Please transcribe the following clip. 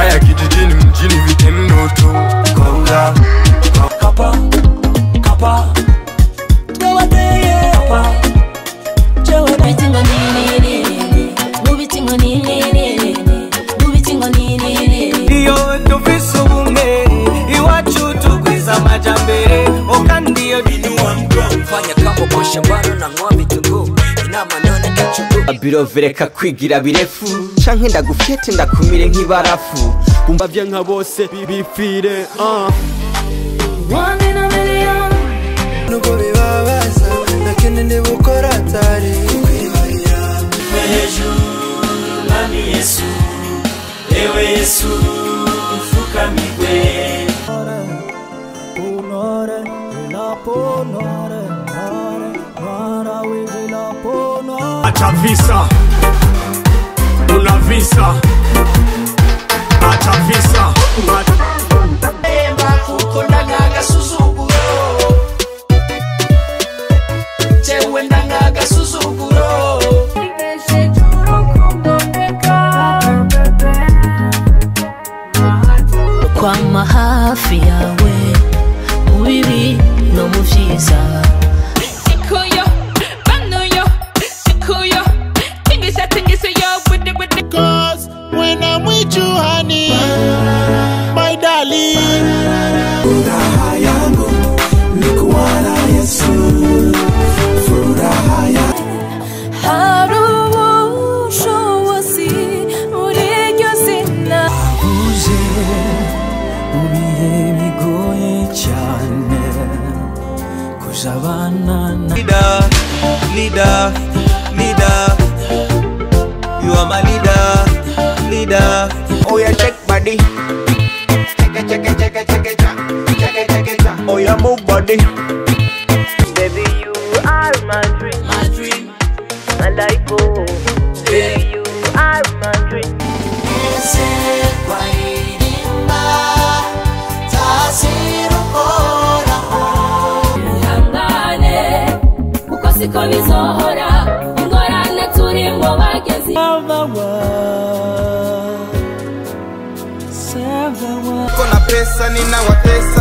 haya kijijini mjini vitendo tu. Konga kapa kapa tawateye kapa chewe bitingo nini mubitingo nini mubitingo nini iyo tufiso bumwe iwacu tukwiza majambere okandiyo dinuwa mfanya kama kwa shambano na ngwa bitugo inama none gachugo abirovereka kwigira birefu canke ndagufyete ndakumire nk'ibarafu bumva vye nka bose bibifire One in a million nuko bibabaza lakini ndibukora atari Mami Yesu, ewe Yesu, ufukamigwe. Acha visa, una visa. Acha visa. Emba kukondaga suzuguro. Chewe ndangaga suzuguro. Kwa mahafi yawe mubibi no muvyiza Sikuyo, banuyo, sikuyo Tingisa yo with the Cause when I'm with you, honey, my darling. furaha yangu ni kuwa na Yesu, furaha yangu Harubu showosi muriryo zina uze ubihe bigoye cyane kuzabana na leader you are my leader oh yeah check body check oh yeah move body Baby, you are my dream, my life, oh. Baby, you are my dream. Ihangane uko siko bizohora ingorane turimo bagezi kona pesa nina watesa